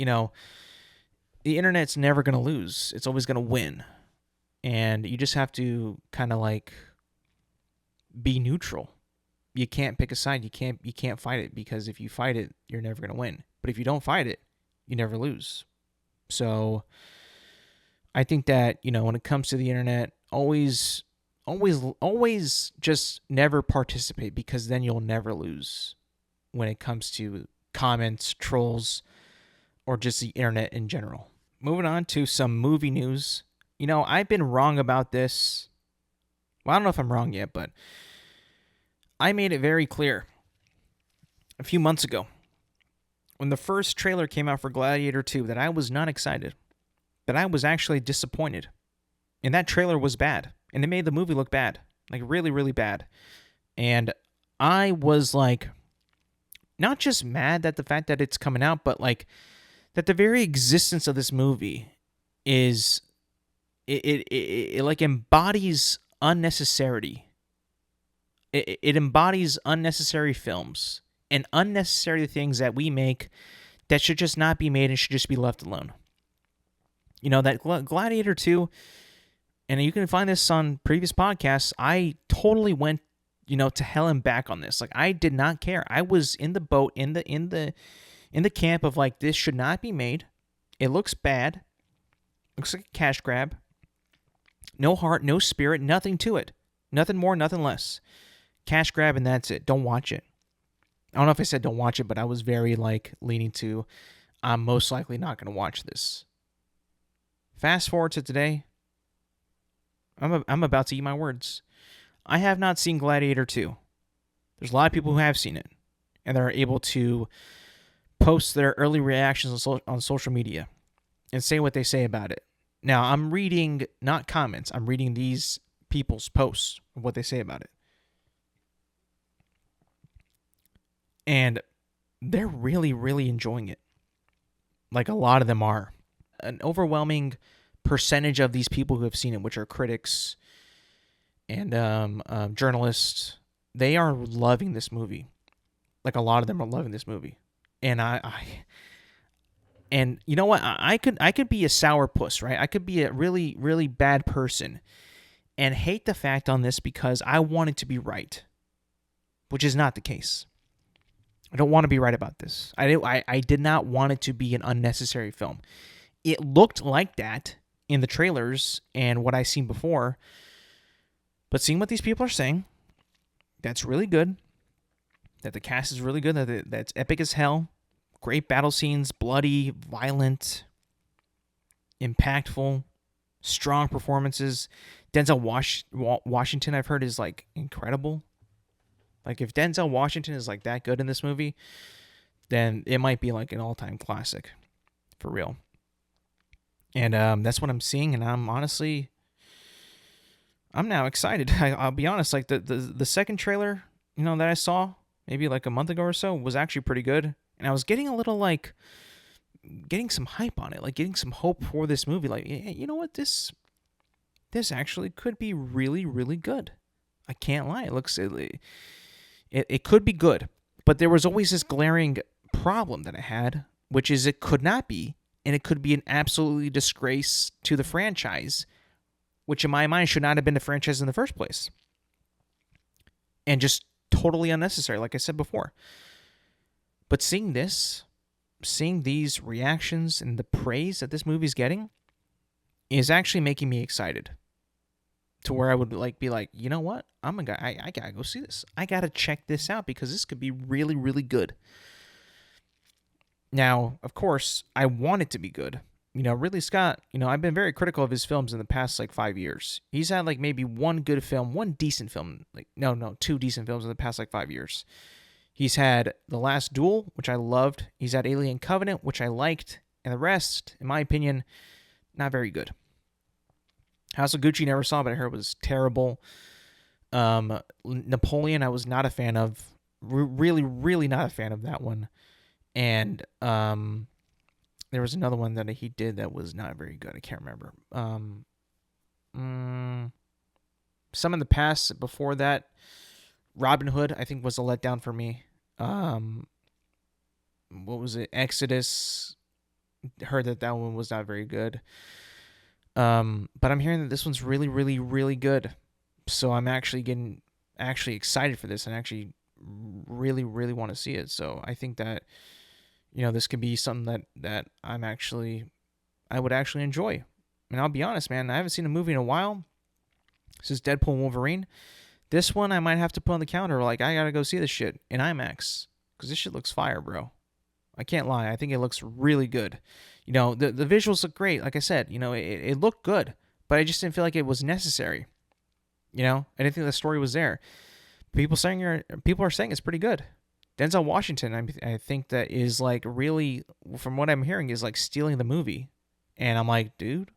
the internet's never going to lose. It's always going to win. and you just have to kind of like be neutral. You can't pick a side. You can't fight it, because if you fight it, you're never going to win. But if you don't fight it, you never lose. So I think that, when it comes to the internet, always just never participate, because then you'll never lose when it comes to comments, trolls, or just the internet in general. Moving on to some movie news. I've been wrong about this. Well, I don't know if I'm wrong yet, but I made it very clear a few months ago when the first trailer came out for Gladiator 2 that I was not excited, that I was actually disappointed. And that trailer was bad, and it made the movie look bad, like really, really bad. And I was like, not just mad at the fact that it's coming out, but like that the very existence of this movie is, it like embodies unnecessity. It embodies unnecessary films and unnecessary things that we make that should just not be made and should just be left alone. That Gladiator 2, and you can find this on previous podcasts, I totally went, to hell and back on this. Like, I did not care. I was in the boat, in the camp of like, this should not be made. It looks bad. Looks like a cash grab. No heart, no spirit, nothing to it. Nothing more, nothing less. Cash grab, and that's it. Don't watch it. I don't know if I said don't watch it, but I was very like leaning to, I'm most likely not going to watch this. Fast forward to today. I'm about to eat my words. I have not seen Gladiator 2. There's a lot of people who have seen it, and they're able to post their early reactions on social media and say what they say about it. Now, I'm reading not comments. I'm reading these people's posts of what they say about it. And they're really, really enjoying it. Like, a lot of them are. An overwhelming percentage of these people who have seen it, which are critics and journalists, they are loving this movie. Like, a lot of them are loving this movie. And and you know what? I could be a sourpuss, right? I could be a really, really bad person and hate the fact on this because I want it to be right, which is not the case. I don't want to be right about this. I did not want it to be an unnecessary film. It looked like that in the trailers and what I've seen before. But seeing what these people are saying, that's really good. That the cast is really good. That's epic as hell. Great battle scenes, bloody, violent, impactful, strong performances. Denzel Washington, I've heard, is like incredible. Like, if Denzel Washington is like that good in this movie, then it might be like an all-time classic, for real. And that's what I'm seeing, and I'm now excited. I'll be honest, like the second trailer, that I saw maybe like a month ago or so was actually pretty good, and I was getting a little like getting some hype on it, like getting some hope for this movie. Like, you know what, this actually could be really, really good. I can't lie. It could be good, but there was always this glaring problem that I had, which is it could not be, and it could be an absolutely disgrace to the franchise, which in my mind should not have been the franchise in the first place, and just totally unnecessary, like I said before. But seeing these reactions and the praise that this movie's getting is actually making me excited. To where I would be like, you know what? I gotta go see this. I gotta check this out because this could be really, really good. Now, of course, I want it to be good. Ridley Scott, I've been very critical of his films in the past 5 years. He's had maybe one good film, one decent film. Two decent films in the past 5 years. He's had The Last Duel, which I loved. He's had Alien Covenant, which I liked. And the rest, in my opinion, not very good. House of Gucci never saw, but I heard it was terrible. Napoleon, I was not a fan of. Really, really not a fan of that one. And there was another one that he did that was not very good. I can't remember. Some in the past before that, Robin Hood, I think, was a letdown for me. What was it? Exodus. Heard that one was not very good. But I'm hearing that this one's really, really, really good. So I'm actually getting actually excited for this and actually really, really want to see it. So I think that this could be something that I would actually enjoy. And I'll be honest, man, I haven't seen a movie in a while since Deadpool and Wolverine. This one I might have to put on the calendar. Like, I gotta go see this shit in IMAX because this shit looks fire, bro. I can't lie. I think it looks really good. The visuals look great. Like I said, it looked good, but I just didn't feel like it was necessary. I didn't think the story was there. People are saying it's pretty good. Denzel Washington, I think that is like really, from what I'm hearing, is like stealing the movie, and I'm like, dude,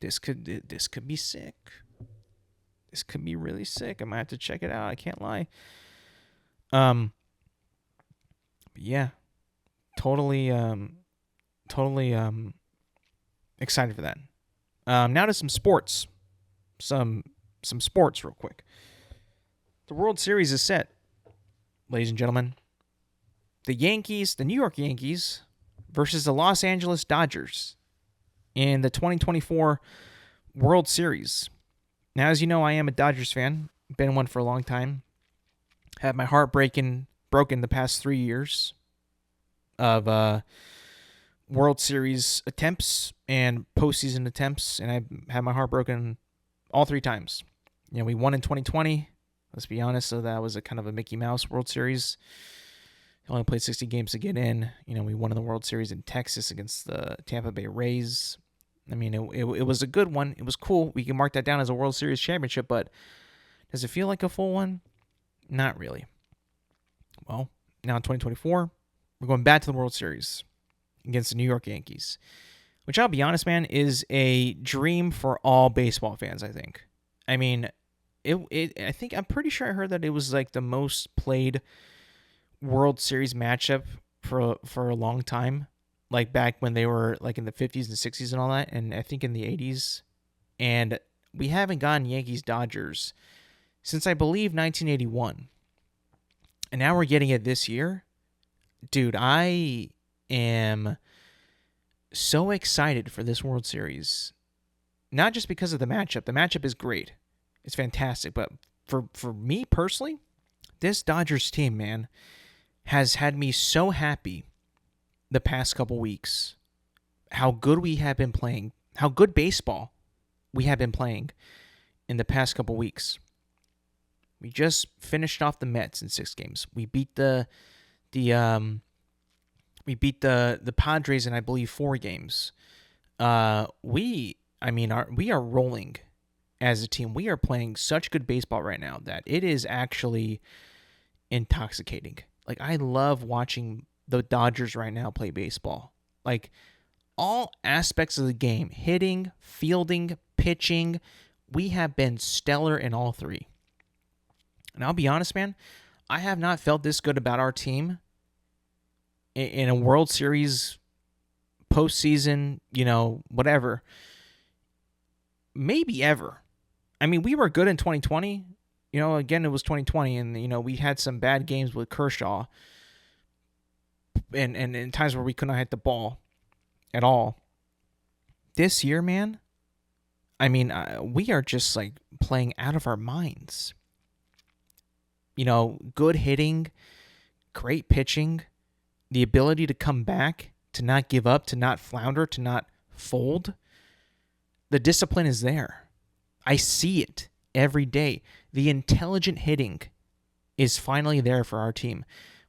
this could be sick. This could be really sick. I might have to check it out. I can't lie. Yeah, totally, excited for that. Now to some sports, some sports real quick. The World Series is set, ladies and gentlemen. The New York Yankees, versus the Los Angeles Dodgers in the 2024 World Series. Now, as you know, I am a Dodgers fan. Been one for a long time. Had my heart broken the past 3 years of World Series attempts and postseason attempts, and I had my heart broken all 3 times. We won in 2020. Let's be honest, so that was a kind of a Mickey Mouse World Series. Only played 60 games to get in. We won in the World Series in Texas against the Tampa Bay Rays. I mean, it was a good one. It was cool. We can mark that down as a World Series championship, but does it feel like a full one? Not really. Well, now in 2024, we're going back to the World Series against the New York Yankees, which I'll be honest, man, is a dream for all baseball fans, I think. I mean, I'm pretty sure I heard that it was like the most played World Series matchup for a long time, like back when they were like in the 50s and 60s and all that, and I think in the 80s. And we haven't gotten Yankees Dodgers since I believe 1981. And now we're getting it this year. Dude, I am so excited for this World Series. Not just because of the matchup. The matchup is great. It's fantastic. But for me personally, this Dodgers team, man, has had me so happy the past couple weeks. How good we have been playing. How good baseball we have been playing in the past couple weeks. We just finished off the Mets in 6 games. We beat the Padres in, I believe, 4 games. We are rolling as a team. We are playing such good baseball right now that it is actually intoxicating. Like, I love watching the Dodgers right now play baseball. Like, all aspects of the game, hitting, fielding, pitching, we have been stellar in all 3. And I'll be honest, man, I have not felt this good about our team in a World Series postseason, whatever, maybe ever. I mean, we were good in 2020. Again, it was 2020, and, we had some bad games with Kershaw and in times where we could not hit the ball at all. This year, man, I mean, we are just, like, playing out of our minds. Good hitting, great pitching, the ability to come back, to not give up, to not flounder, to not fold. The discipline is there. I see it every day. The intelligent hitting is finally there for our team.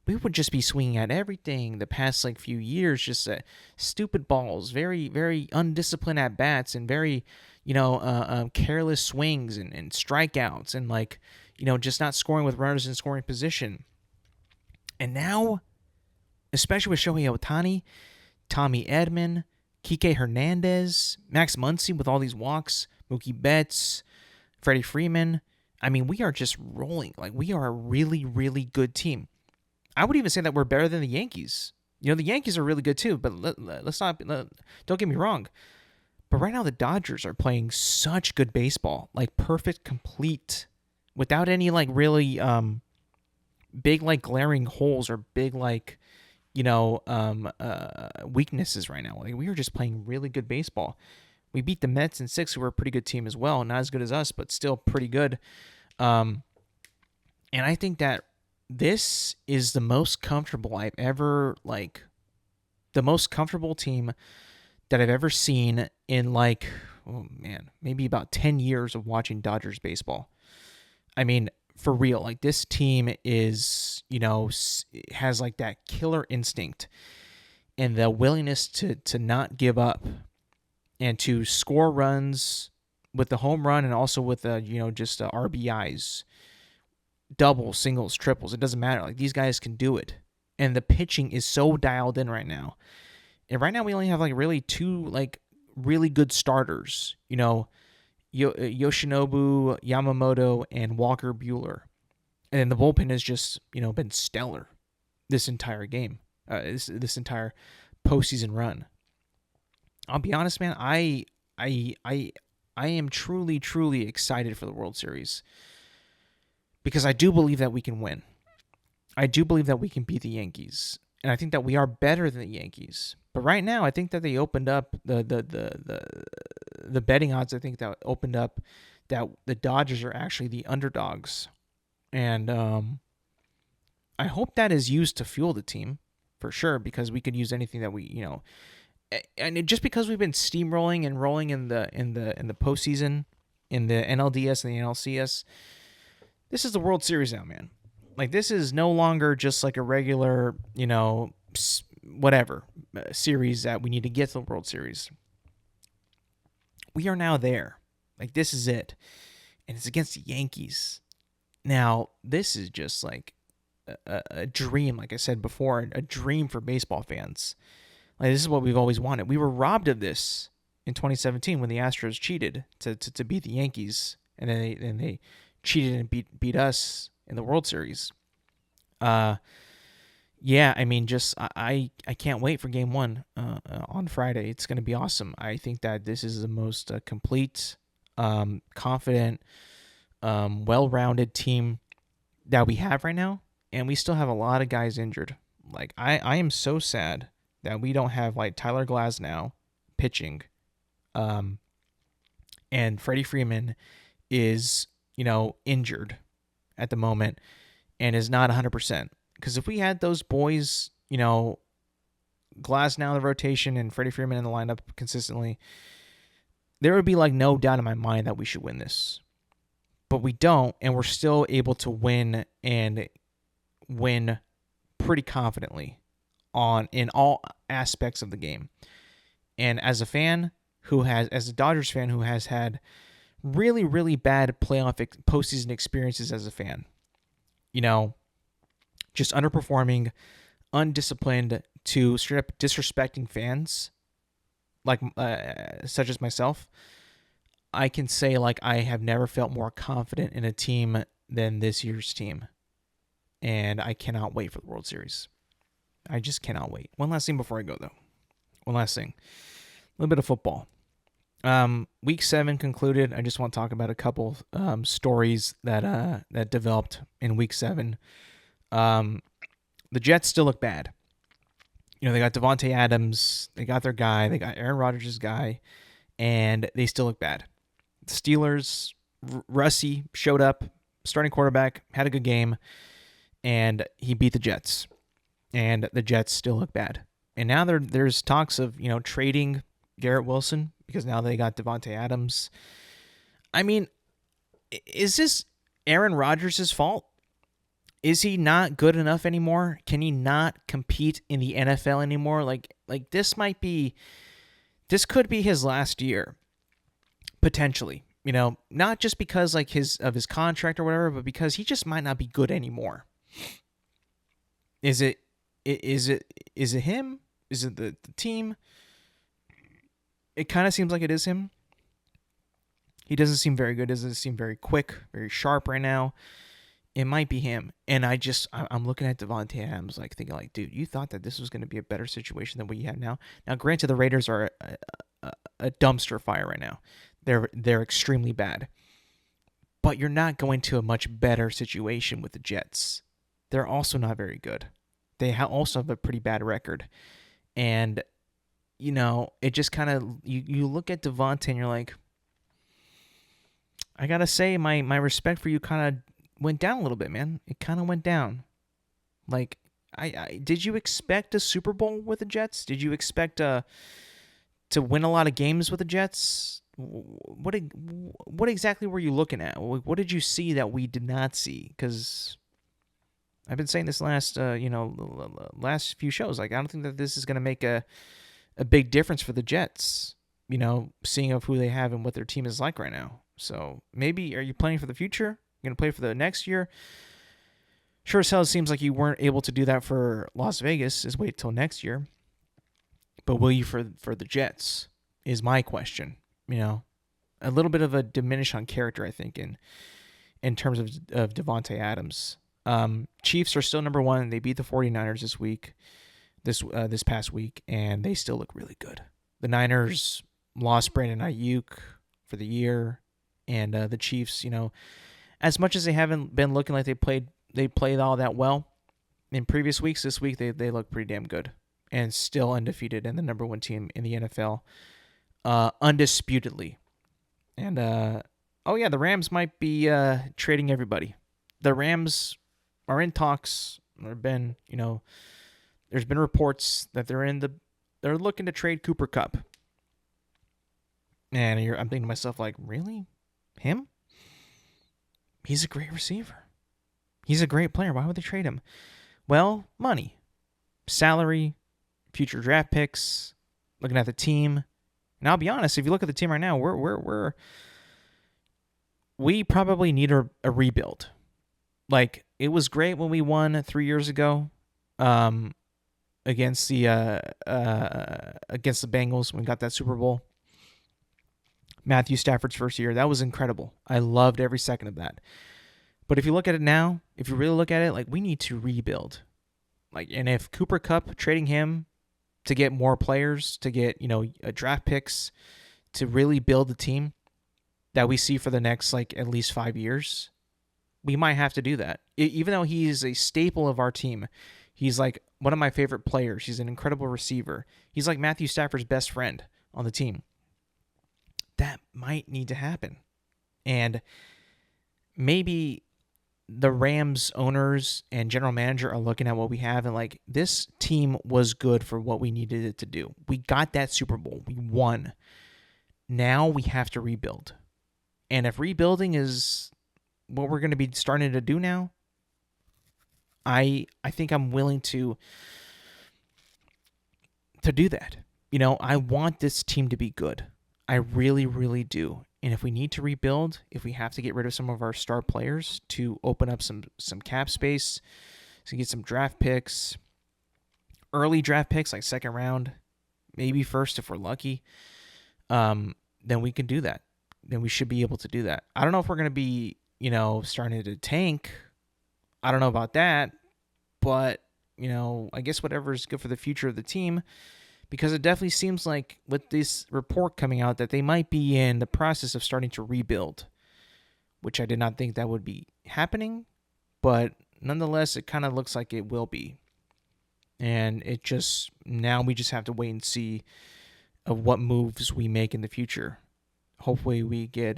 We would just be swinging at everything the past few years, just stupid balls, very, very undisciplined at bats, and very, careless swings and strikeouts, and just not scoring with runners in scoring position. And now, especially with Shohei Ohtani, Tommy Edman, Kike Hernandez, Max Muncy with all these walks, Mookie Betts, Freddie Freeman. I mean, we are just rolling. Like, we are a really, really good team. I would even say that we're better than the Yankees. The Yankees are really good too, but don't get me wrong. But right now, the Dodgers are playing such good baseball, like perfect, complete, without any really big glaring holes or big weaknesses right now. Like, we are just playing really good baseball. We beat the Mets in 6, who were a pretty good team as well. Not as good as us, but still pretty good. And I think that this is the most comfortable I've ever, the most comfortable team that I've ever seen in, maybe about 10 years of watching Dodgers baseball. I mean, for real, this team is, has that killer instinct and the willingness to not give up and to score runs with the home run and also with just RBIs, doubles, singles, triples. It doesn't matter. These guys can do it, and the pitching is so dialed in right now. And right now we only have really two really good starters. Yoshinobu Yamamoto and Walker Buehler, and then the bullpen has just been stellar this entire game, this entire postseason run. I'll be honest, man. I am truly excited for the World Series because I do believe that we can win. I do believe that we can beat the Yankees, and I think that we are better than the Yankees. But right now, I think that they opened up the betting odds. I think that opened up that the Dodgers are actually the underdogs, and I hope that is used to fuel the team for sure, because we could use anything that we and just because we've been steamrolling and rolling in the postseason, in the NLDS and the NLCS, this is the World Series now, man. This is no longer just a regular, whatever series that we need to get to the World Series. We are now there. This is it, and it's against the Yankees. Now, this is just a dream, like I said before, a dream for baseball fans. This is what we've always wanted. We were robbed of this in 2017 when the Astros cheated to beat the Yankees, and then they cheated and beat us in the World Series. Yeah, I mean, I can't wait for Game 1 on Friday. It's going to be awesome. I think that this is the most complete, confident, well-rounded team that we have right now, and we still have a lot of guys injured. I am so sad that we don't have Tyler Glasnow pitching, and Freddie Freeman is injured at the moment and is not 100%. Because if we had those boys, Glasnow in the rotation and Freddie Freeman in the lineup consistently, there would be no doubt in my mind that we should win this. But we don't, and we're still able to win and win pretty confidently in all aspects of the game. And as a Dodgers fan who has had really, really bad postseason experiences as a fan, just underperforming, undisciplined to straight up disrespecting fans, such as myself, I can say I have never felt more confident in a team than this year's team. And I cannot wait for the World Series. I just cannot wait. One last thing before I go, though. One last thing. A little bit of football. Week 7 concluded. I just want to talk about a couple stories that developed in Week 7. The Jets still look bad. They got Devontae Adams. They got their guy. They got Aaron Rodgers' guy. And they still look bad. The Steelers, Russie showed up, starting quarterback, had a good game, and he beat the Jets. And the Jets still look bad. And now there's talks of, trading Garrett Wilson because now they got Devontae Adams. I mean, is this Aaron Rodgers' fault? Is he not good enough anymore? Can he not compete in the NFL anymore? This could be his last year, potentially. Not just because his contract or whatever, but because he just might not be good anymore. Is it him? Is it the team? It kind of seems like it is him. He doesn't seem very good. Doesn't seem very quick, very sharp right now. It might be him. And I'm looking at Devontae Adams thinking dude, you thought that this was going to be a better situation than what you have now. Now, granted, the Raiders are a dumpster fire right now. They're extremely bad. But you're not going to a much better situation with the Jets. They're also not very good. They also have a pretty bad record. And it just kind of, you look at Devontae and you're like, I got to say, my respect for you kind of went down a little bit, man. It kind of went down. Like, I did you expect a Super Bowl with the Jets? Did you expect to win a lot of games with the Jets? What exactly were you looking at? What did you see that we did not see? Because I've been saying this last few shows. Like, I don't think that this is going to make a big difference for the Jets. Seeing of who they have and what their team is like right now. So maybe, are you planning for the future? You're going to play for the next year? Sure as hell, it seems like you weren't able to do that for Las Vegas. Just wait till next year. But will you for the Jets is my question. A little bit of a diminish on character, I think, in terms of Devontae Adams. Chiefs are still number one. They beat the 49ers this past week, and they still look really good. The Niners lost Brandon Ayuk for the year, and the Chiefs, as much as they haven't been looking like they played all that well in previous weeks, this week they look pretty damn good and still undefeated and the number one team in the NFL, undisputedly. And the Rams might be trading everybody. The Rams are in talks. There's been reports that they're looking to trade Cooper Kupp. And I'm thinking to myself, like, really? Him? He's a great receiver. He's a great player. Why would they trade him? Well, money, salary, future draft picks, looking at the team. And I'll be honest, if you look at the team right now, we probably need a rebuild. Like, it was great when we won 3 years ago against the Bengals when we got that Super Bowl. Matthew Stafford's first year, that was incredible. I loved every second of that. But if you look at it now, if you really look at it, like, we need to rebuild. Like, and if Cooper Kupp, trading him to get more players, to get, draft picks, to really build the team that we see for the next, like, at least 5 years, we might have to do that. Even though he is a staple of our team, he's like one of my favorite players. He's an incredible receiver. He's like Matthew Stafford's best friend on the team. That might need to happen. And maybe the Rams owners and general manager are looking at what we have and like, this team was good for what we needed it to do. We got that Super Bowl. We won. Now we have to rebuild. And if rebuilding is what we're going to be starting to do now, I think I'm willing to do that. I want this team to be good. I really, really do. And if we need to rebuild, if we have to get rid of some of our star players to open up some cap space, to get some draft picks, early draft picks like second round, maybe first if we're lucky, then we can do that. Then we should be able to do that. I don't know if we're going to be, starting to tank. I don't know about that. But, I guess whatever is good for the future of the team. Because it definitely seems like with this report coming out that they might be in the process of starting to rebuild, which I did not think that would be happening, but nonetheless, it kind of looks like it will be. And now we just have to wait and see of what moves we make in the future. Hopefully we get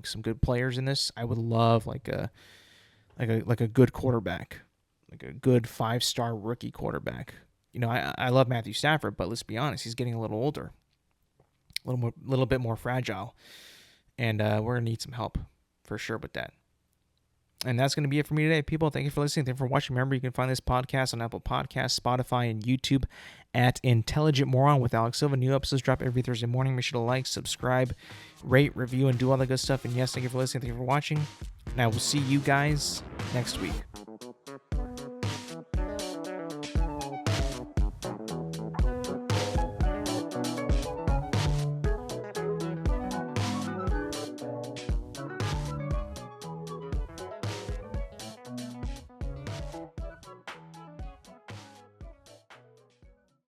some good players in this. I would love like a good quarterback, like a good 5-star rookie quarterback. I love Matthew Stafford, but let's be honest, he's getting a little older, a little bit more fragile, and we're gonna need some help for sure with that. And that's gonna be it for me today, people. Thank you for listening. Thank you for watching. Remember, you can find this podcast on Apple Podcasts, Spotify, and YouTube at Intelligent Moron with Alex Silva. New episodes drop every Thursday morning. Make sure to like, subscribe, rate, review, and do all the good stuff. And yes, thank you for listening. Thank you for watching. And I will see you guys next week.